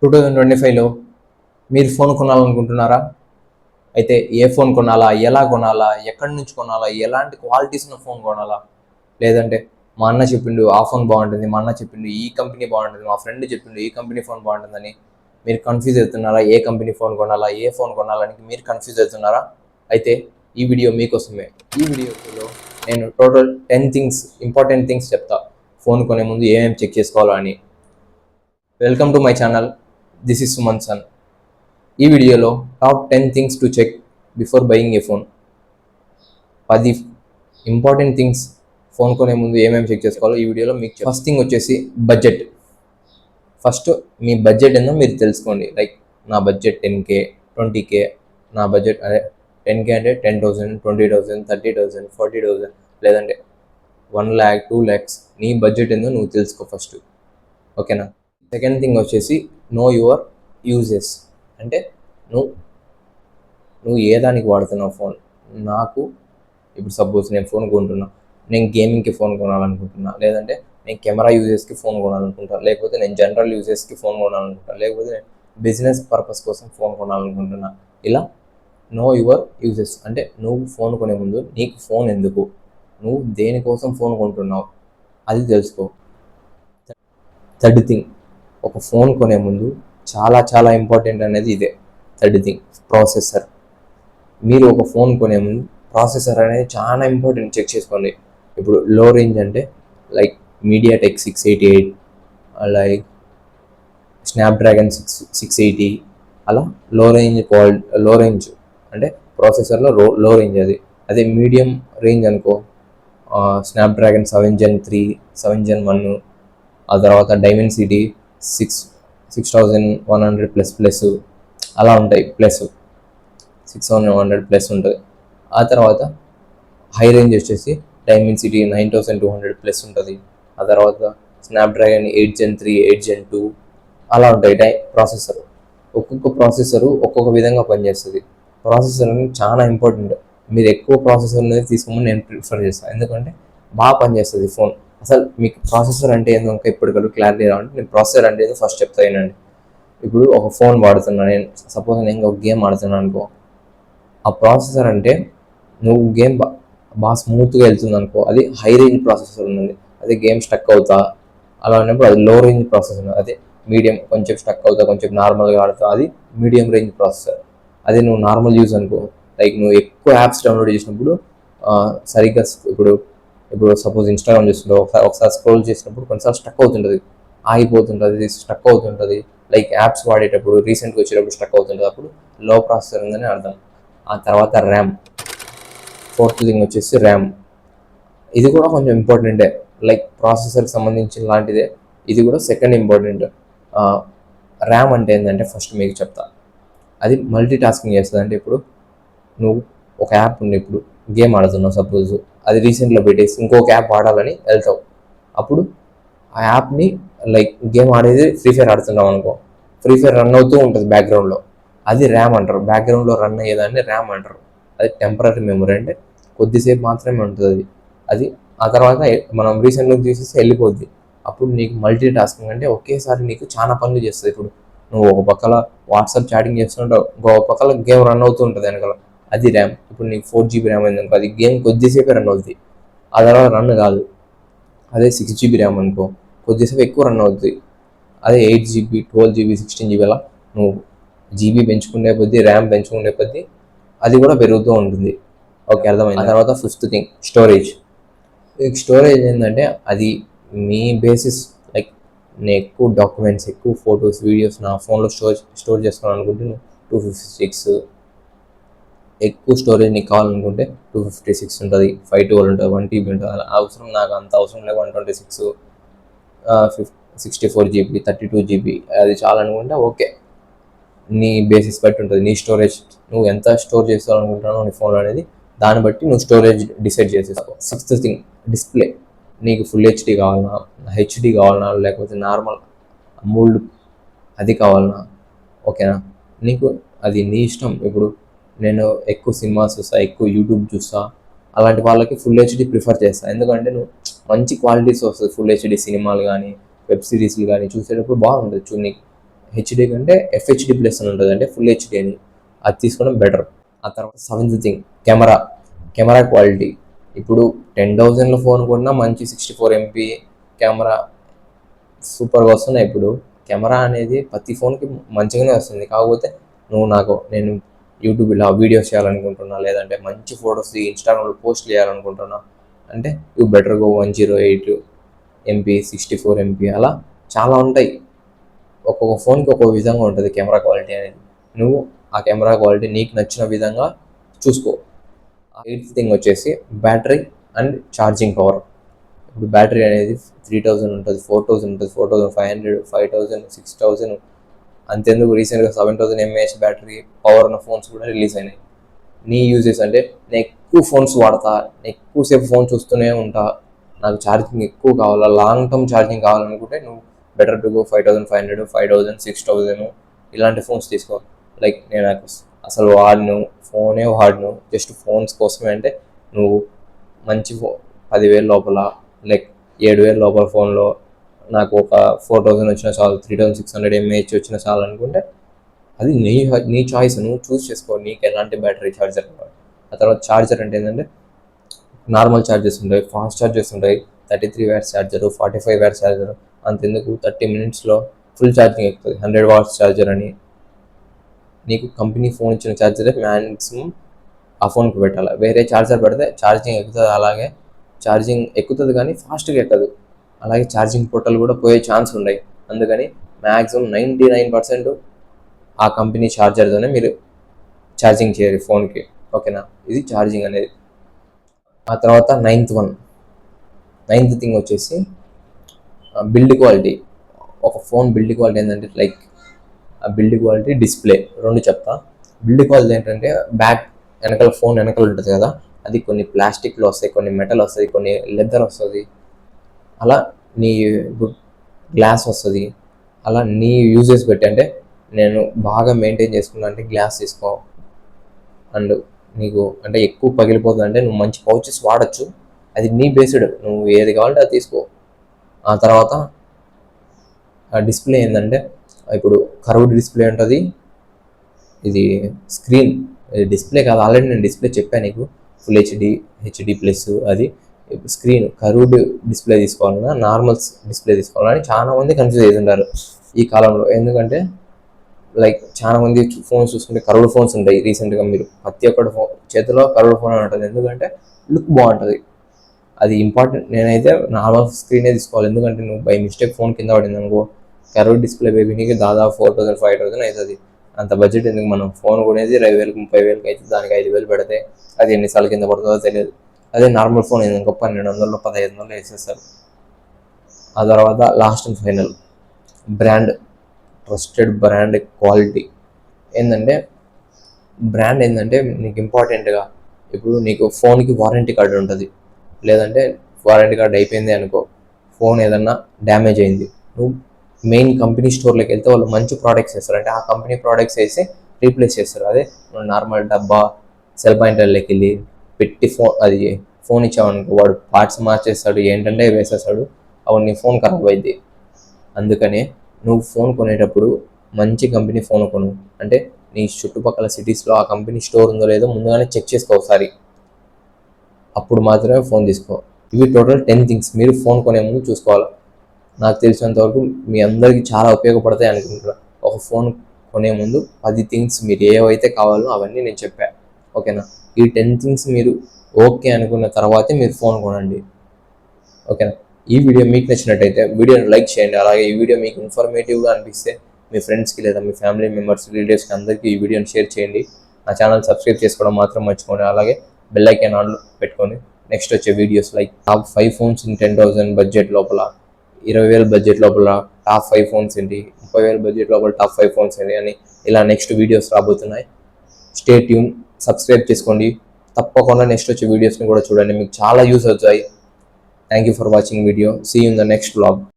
2025లో మీరు ఫోన్ కొనాలనుకుంటున్నారా? అయితే ఏ ఫోన్ కొనాలా? ఎలా కొనాలా? ఎక్కడి నుంచి కొనాలా? ఎలాంటి క్వాలిటీస్ ఉన్న ఫోన్ కొనాలా? లేదంటే మా అన్న చెప్పిండు ఆ ఫోన్ బాగుంటుంది, మా అన్న చెప్పిండు ఈ కంపెనీ బాగుంటుంది, మా ఫ్రెండ్ చెప్పిండు ఈ కంపెనీ ఫోన్ బాగుంటుందని మీరు కన్ఫ్యూజ్ అవుతున్నారా? ఏ కంపెనీ ఫోన్ కొనాలా? ఏ ఫోన్ కొనాలని మీరు కన్ఫ్యూజ్ అవుతున్నారా? అయితే ఈ వీడియో మీకోసమే. ఈ వీడియోలో నేను టోటల్ 10 ఇంపార్టెంట్ థింగ్స్ చెప్తా ఫోన్ కొనే ముందు ఏమేమి చెక్ చేసుకోవాలో అని. Welcome to my channel. This is Suman son. ఈ వీడియోలో top 10 things to check before buying a phone. 10 important things phone కొనే ముందు ఏమేమి చెక్ చేసుకోవాలో ఈ వీడియోలో మీకు ఫస్ట్ థింగ్ వచ్చేసి బడ్జెట్. ఫస్ట్ మీ బడ్జెట్ ఏందో మీరు తెలుసుకోండి. లైక్ నా బడ్జెట్ 10K 20K. నా బడ్జెట్ అదే 10K అంటే 10,000 20,000 30,000 40,000 లేదంటే 1 lakh 2 lakhs. నీ బడ్జెట్ ఏందో నువ్వు తెలుసుకో ఫస్ట్, ఓకేనా? సెకండ్ థింగ్ వచ్చేసి నో యువర్ యూజెస్. అంటే నువ్వు ఏ దానికి వాడుతున్నావు ఫోన్. నాకు ఇప్పుడు సపోజ్ నేను ఫోన్ కొంటున్నా, నేను గేమింగ్కి ఫోన్ కొనాలనుకుంటున్నా, లేదంటే నేను కెమెరా యూజెస్కి ఫోన్ కొనాలనుకుంటా, లేకపోతే నేను జనరల్ యూజెస్కి ఫోన్ కొనాలనుకుంటా, లేకపోతే నేను బిజినెస్ పర్పస్ కోసం ఫోన్ కొనాలనుకుంటున్నా. ఇలా నో యువర్ యూజెస్ అంటే నువ్వు ఫోన్ కొనే ముందు నీకు ఫోన్ ఎందుకు, నువ్వు దేనికోసం ఫోన్ కొంటున్నావు అది తెలుసుకో. థర్డ్ థింగ్, ఒక ఫోన్ కొనే ముందు చాలా చాలా ఇంపార్టెంట్ అనేది ఇదే. Third thing, processor. మీరు ఒక ఫోన్ కొనే ముందు ప్రాసెసర్ అనేది చాలా ఇంపార్టెంట్, చెక్ చేసుకోండి. ఇప్పుడు లో రేంజ్ అంటే లైక్ MediaTek 688, లైక్ స్నాప్డ్రాగన్ 680, అలా లో రేంజ్ అంటే ప్రాసెసర్లో లో రేంజ్ అది. అదే మీడియం రేంజ్ అనుకో, స్నాప్డ్రాగన్ 7 Gen 3, 7 Gen 1, ఆ తర్వాత డైమెన్సిటీ 6100 ప్లస్ అలా ఉంటాయి. ప్లస్ 6100 ప్లస్ ఉంటుంది. ఆ తర్వాత హై రేంజ్ వచ్చేసి డైమెన్సిటీ 9200 ప్లస్ ఉంటుంది. ఆ తర్వాత స్నాప్డ్రాగన్ 8 Gen 3, 8 Gen 2 అలా ఉంటాయి. ప్రాసెసర్ ఒక్కొక్క ప్రాసెసరు ఒక్కొక్క విధంగా పనిచేస్తుంది. ప్రాసెసర్ అనేది చాలా ఇంపార్టెంట్. మీరు ఎక్కువ ప్రాసెసర్ అనేది తీసుకోమని నేను ప్రిఫర్ చేస్తాను, ఎందుకంటే బాగా పనిచేస్తుంది ఫోన్. అసలు మీకు ప్రాసెసర్ అంటే ఏందో ఇంకా ఇప్పటికల్లా క్లారిటీ రావాలంటే నేను ప్రాసెసర్ అంటే ఏదో ఫస్ట్ చెప్తానండి. ఇప్పుడు ఒక ఫోన్ వాడుతున్నాను నేను, సపోజ్ నేను ఒక గేమ్ ఆడుతున్నాను అనుకో, ఆ ప్రాసెసర్ అంటే నువ్వు గేమ్ బాగా స్మూత్గా వెళ్తుంది అనుకో, అది హై రేంజ్ ప్రాసెసర్ ఉన్నది. అదే గేమ్ స్టక్ అవుతా అలా ఉన్నప్పుడు అది లో రేంజ్ ప్రాసెసర్. అదే మీడియం, కొంచెం స్టక్ అవుతా కొంచెం నార్మల్గా ఆడుతా, అది మీడియం రేంజ్ ప్రాసెసర్. అదే నువ్వు నార్మల్ యూజ్ అనుకో, లైక్ నువ్వు ఎక్కువ యాప్స్ డౌన్లోడ్ చేసినప్పుడు సరిగ్గా ఇప్పుడు సపోజ్ ఇన్స్టాగ్రామ్ చేస్తుంటావు, ఒకసారి స్క్రోల్ చేసినప్పుడు కొన్నిసార్లు స్టక్ అవుతుంటుంది, ఆగిపోతుంటుంది, స్టక్ అవుతుంటుంది. లైక్ యాప్స్ వాడేటప్పుడు రీసెంట్గా వచ్చేటప్పుడు స్టక్ అవుతుంటుంది, అప్పుడు లో ప్రాసెసర్ ఉందని అర్థం. ఆ తర్వాత ర్యామ్. ఫోర్త్ థింగ్ వచ్చేసి ర్యామ్. ఇది కూడా కొంచెం ఇంపార్టెంటే, లైక్ ప్రాసెసర్కి సంబంధించిన లాంటిదే. ఇది కూడా సెకండ్ ఇంపార్టెంట్. ర్యామ్ అంటే ఏంటంటే ఫస్ట్ మీకు చెప్తా, అది మల్టీ టాస్కింగ్ చేస్తుంది. అంటే ఇప్పుడు నువ్వు ఒక యాప్ ఉంది, ఇప్పుడు గేమ్ ఆడుతున్నావు సపోజ్, అది రీసెంట్లో పెట్టేసి ఇంకొక యాప్ వాడాలని వెళ్తావు. అప్పుడు ఆ యాప్ని లైక్ గేమ్ ఆడేది ఫ్రీ ఫైర్ ఆడుతున్నావు అనుకో, ఫ్రీ ఫైర్ రన్ అవుతూ ఉంటుంది బ్యాక్గ్రౌండ్లో, అది ర్యామ్ అంటారు. బ్యాక్గ్రౌండ్లో రన్ అయ్యేదాన్ని ర్యామ్ అంటారు. అది టెంపరీ మెమరీ, అంటే కొద్దిసేపు మాత్రమే ఉంటుంది అది. ఆ తర్వాత మనం రీసెంట్గా తీసేసి వెళ్ళిపోద్ది. అప్పుడు నీకు మల్టీ టాస్కింగ్ అంటే ఒకేసారి నీకు చాలా పనులు చేస్తుంది. ఇప్పుడు నువ్వు ఒక పక్కల వాట్సాప్ చాటింగ్ చేస్తుంటావు, ఇంకో పక్కల గేమ్ రన్ అవుతూ ఉంటుంది వెనకాల, అది ర్యామ్. ఇప్పుడు నీకు 4GB ర్యామ్ అయింది అనుకో, అది గేమ్ కొద్దిసేపే రన్ అవుతుంది, ఆ తర్వాత రన్ కాదు. అదే 6GB ర్యామ్ అనుకో, కొద్దిసేపు ఎక్కువ రన్ అవుతుంది. అదే 8GB 12GB 16GB అలా నువ్వు జీబీ పెంచుకునే కొద్దీ, ర్యామ్ పెంచుకునే కొద్దీ అది కూడా పెరుగుతూ ఉంటుంది. ఓకే, అర్థమైంది. ఆ తర్వాత ఫిఫ్త్ థింగ్, స్టోరేజ్. స్టోరేజ్ ఏంటంటే అది మీ బేసిస్. లైక్ నేను ఎక్కువ డాక్యుమెంట్స్, ఎక్కువ ఫొటోస్, వీడియోస్ నా ఫోన్లో స్టోర్ చేసుకోవాలి అనుకుంటే 256. ఎక్కువ స్టోరేజ్ నీకు కావాలనుకుంటే 256 ఉంటుంది, 512 ఉంటుంది, 1TB ఉంటుంది. అలా అవసరం, నాకు అంత అవసరం లేదు. 126, 64GB 32GB అది చాలనుకుంటే ఓకే. నీ బేసిస్ బట్టి ఉంటుంది, నీ స్టోరేజ్ నువ్వు ఎంత స్టోర్ చేసుకోవాలనుకుంటున్నావు నీ ఫోన్ అనేది, దాన్ని బట్టి నువ్వు స్టోరేజ్ డిసైడ్ చేసేస్తావు. Sixth thing, display. నీకు ఫుల్ హెచ్డి కావాలన్నా, హెచ్డి కావాలన్నా, లేకపోతే నార్మల్ అమూల్డ్ అది కావాలన్నా, ఓకేనా? నీకు అది నీ ఇష్టం. ఇప్పుడు నేను ఎక్కువ సినిమాస్ చూస్తా, ఎక్కువ యూట్యూబ్ చూస్తా, అలాంటి వాళ్ళకి ఫుల్ హెచ్డి ప్రిఫర్ చేస్తాను. ఎందుకంటే నువ్వు మంచి క్వాలిటీస్ వస్తుంది ఫుల్ హెచ్డి సినిమాలు కానీ వెబ్ సిరీస్లు కానీ చూసేటప్పుడు బాగుంటుంది. నీకు హెచ్డి కంటే ఎఫ్హెచ్డి ప్లస్ అని ఉంటుంది, అంటే ఫుల్ హెచ్డి అని, అది తీసుకోవడం బెటర్. ఆ తర్వాత సెవెంత్ థింగ్, కెమెరా క్వాలిటీ. ఇప్పుడు 10,000లో ఫోన్ కొన్నా మంచి 64 MP కెమెరా సూపర్గా వస్తున్నాయి. ఇప్పుడు కెమెరా అనేది ప్రతి ఫోన్కి మంచిగానే వస్తుంది. కాకపోతే నేను యూట్యూబ్ ఇలా వీడియోస్ చేయాలనుకుంటున్నా, లేదంటే మంచి ఫొటోస్ ఇన్స్టాగ్రామ్లో పోస్ట్ చేయాలనుకుంటున్నా అంటే you better go 108 MP 64 MP అలా చాలా ఉంటాయి. ఒక్కొక్క ఫోన్కి ఒక్కొక్క విధంగా ఉంటుంది కెమెరా క్వాలిటీ అనేది. నువ్వు ఆ కెమెరా క్వాలిటీ నీకు నచ్చిన విధంగా చూసుకో. ఎయిత్ థింగ్ వచ్చేసి బ్యాటరీ అండ్ ఛార్జింగ్ పవర్. ఇప్పుడు బ్యాటరీ అనేది 3000 ఉంటుంది, 4000 ఉంటుంది, 4500, 5000, 6000. అంతెందుకు రీసెంట్గా 7000 mAh బ్యాటరీ పవర్ ఉన్న ఫోన్స్ కూడా రిలీజ్ అయినాయి. నీ యూజెస్ అంటే నేను ఎక్కువ ఫోన్స్ వాడతా, నేను ఎక్కువసేపు ఫోన్ చూస్తూనే ఉంటా, నాకు ఛార్జింగ్ ఎక్కువ కావాలా, లాంగ్ టర్మ్ ఛార్జింగ్ కావాలనుకుంటే నువ్వు బెటర్ టు గో 5500, 5000, 6000 ఇలాంటి ఫోన్స్ తీసుకో. లైక్ నేను అసలు ఫోనే వాడను, జస్ట్ ఫోన్స్ కోసమే అంటే నువ్వు మంచి 10,000 లోపల, లైక్ 7,000 లోపల ఫోన్లో నాకు ఒక 4000 వచ్చినా చాలు, 3600 mAh వచ్చినా చాలు అనుకుంటే అది నీ చాయిస్, నువ్వు చూస్ చేసుకో నీకు ఎలాంటి బ్యాటరీ ఛార్జర్ కావాలి. ఆ తర్వాత ఛార్జర్ అంటే ఏంటంటే నార్మల్ ఛార్జెస్ ఉంటాయి, ఫాస్ట్ ఛార్జెస్ ఉంటాయి, 33 వాట్స్ ఛార్జరు, 45 వాట్స్ ఛార్జరు. అంతెందుకు 30 minutesలో ఫుల్ ఛార్జింగ్ ఎక్కుతుంది, 100 watts ఛార్జర్ అని. నీకు కంపెనీ ఫోన్ ఇచ్చిన ఛార్జరే మ్యాక్సిమం ఆ ఫోన్కి పెట్టాలి. వేరే ఛార్జర్ పెడితే ఛార్జింగ్ ఎక్కుతుంది, అలాగే ఛార్జింగ్ ఎక్కుతుంది కానీ ఫాస్ట్గా ఎక్కదు, అలాగే ఛార్జింగ్ పొట్టలు కూడా పోయే ఛాన్స్ ఉన్నాయి. అందుకని మ్యాక్సిమం 99% ఆ కంపెనీ ఛార్జర్తోనే మీరు ఛార్జింగ్ చేయాలి ఫోన్కి, ఓకేనా. ఇది ఛార్జింగ్ అనేది. ఆ తర్వాత నైన్త్ థింగ్ వచ్చేసి బిల్డ్ క్వాలిటీ. ఒక ఫోన్ బిల్డ్ క్వాలిటీ ఏంటంటే లైక్ ఆ బిల్డ్ క్వాలిటీ, డిస్ప్లే, రెండు చెప్తా. బిల్డ్ క్వాలిటీ ఏంటంటే వెనకాల ఫోన్ వెనకాల ఉంటుంది కదా, అది కొన్ని ప్లాస్టిక్లో వస్తాయి, కొన్ని మెటల్ వస్తుంది, కొన్ని లెదర్ వస్తుంది, అలా నీ గ్లాస్ వస్తుంది. అలా నీ యూజెస్ పెట్టి, అంటే నేను బాగా మెయింటైన్ చేసుకున్నా అంటే గ్లాస్ తీసుకో. అండ్ నీకు అంటే ఎక్కువ పగిలిపోతుంది అంటే నువ్వు మంచి పౌచెస్ వాడచ్చు, అది నీ బేస్డ్, నువ్వు ఏది కావాలంటే అది తీసుకో. ఆ తర్వాత డిస్ప్లే ఏంటంటే ఇప్పుడు కర్వ్డ్ డిస్ప్లే ఉంటుంది, ఇది స్క్రీన్ డిస్ప్లే కాదు, ఆల్రెడీ నేను డిస్ప్లే చెప్పాను నీకు, ఫుల్ హెచ్డి ప్లస్. అది స్క్రీన్ కర్వ్డ్ డిస్ప్లే తీసుకోవాలన్నా నార్మల్ డిస్ప్లే తీసుకోవాలని చాలా మంది కన్ఫ్యూజ్ అవుతుంటారు ఈ కాలంలో. ఎందుకంటే లైక్ చాలా మంది ఫోన్స్ చూసుకుంటే కర్వ్డ్ ఫోన్స్ ఉంటాయి. రీసెంట్గా మీరు ప్రతి ఒక్కటి చేతిలో కర్వ్డ్ ఫోన్ అని ఉంటుంది, ఎందుకంటే లుక్ బాగుంటుంది, అది ఇంపార్టెంట్. నేనైతే నార్మల్ స్క్రీనే తీసుకోవాలి, ఎందుకంటే నువ్వు బై మిస్టేక్ ఫోన్ కింద పడింది అనుకో, కర్వ్డ్ డిస్ప్లే బేబీనికి దాదాపు 4000, 5000 అవుతుంది. అంత బడ్జెట్ ఎందుకు, మనం ఫోన్ కొనేది 20,000, 30,000 అయితే దానికి 5,000 పెడితే అది ఎన్నిసార్లు కింద పడుతుందో తెలియదు. అదే నార్మల్ ఫోన్ ఎందుకు 1200, 1500 వేసేస్తారు. ఆ తర్వాత last and final brand, trusted brand quality. ఏంటంటే బ్రాండ్ ఏంటంటే నీకు ఇంపార్టెంట్గా, ఇప్పుడు నీకు ఫోన్కి వారంటీ కార్డు ఉంటుంది, లేదంటే వారంటీ కార్డు అయిపోయింది అనుకో, ఫోన్ ఏదన్నా డ్యామేజ్ అయింది, నువ్వు మెయిన్ కంపెనీ స్టోర్లోకి వెళ్తే వాళ్ళు మంచి ప్రోడక్ట్స్ వేస్తారు, అంటే ఆ కంపెనీ ప్రోడక్ట్స్ వేసి రీప్లేస్ చేస్తారు. అదే నార్మల్ డబ్బా సెల్ పాయింటర్లోకి వెళ్ళి పెట్టి ఫోన్ ఇచ్చామనుకో, వాడు పార్ట్స్ మార్చేస్తాడు, ఏంటంటే వేసేస్తాడు, అప్పుడు నీ ఫోన్ ఖరాబ్ అయింది. అందుకనే నువ్వు ఫోన్ కొనేటప్పుడు మంచి కంపెనీ ఫోన్ కొను, అంటే నీ చుట్టుపక్కల సిటీస్లో ఆ కంపెనీ స్టోర్ ఉందో లేదో ముందుగానే చెక్ చేసుకో ఒకసారి, అప్పుడు మాత్రమే ఫోన్ తీసుకో. ఇవి టోటల్ 10 థింగ్స్ మీరు ఫోన్ కొనే ముందు చూసుకోవాలి. నాకు తెలిసినంత వరకు మీ అందరికీ చాలా ఉపయోగపడతాయి అనుకుంటున్నా. ఒక ఫోన్ కొనే ముందు 10 థింగ్స్ మీరు ఏవైతే కావాలో అవన్నీ నేను చెప్పాను, ఓకేనా. ఈ 10 థింగ్స్ మీరు ఓకే అనుకున్న తర్వాతే మీరు ఫోన్ కొనండి, ఓకేనా. ఈ వీడియో మీకు నచ్చినట్టయితే వీడియోని లైక్ చేయండి, అలాగే ఈ వీడియో మీకు ఇన్ఫర్మేటివ్గా అనిపిస్తే మీ ఫ్రెండ్స్కి లేదా మీ ఫ్యామిలీ మెంబర్స్, రిలేటివ్స్కి అందరికీ ఈ వీడియోని షేర్ చేయండి. నా ఛానల్ సబ్స్క్రైబ్ చేసుకోవడం మాత్రం మర్చిపోండి, అలాగే బెల్ ఐకాన్ ఆన్లో పెట్టుకొని నెక్స్ట్ వచ్చే videos like top 5 phones in 10,000 budget లోపల, 20,000 బడ్జెట్ లోపల టాప్ 5 ఫోన్స్ ఏంటి, 30,000 బడ్జెట్ లోపల టాప్ 5 ఫోన్స్ ఏంటి అని ఇలా నెక్స్ట్ వీడియోస్ రాబోతున్నాయి. స్టే ట్యూన్, సబ్స్క్రైబ్ చేసుకోండి, తప్పకుండా నెక్స్ట్ వచ్చే వీడియోస్ని కూడా చూడండి, మీకు చాలా యూస్ అవుతాయి. Thank you for watching video. See you in the next vlog.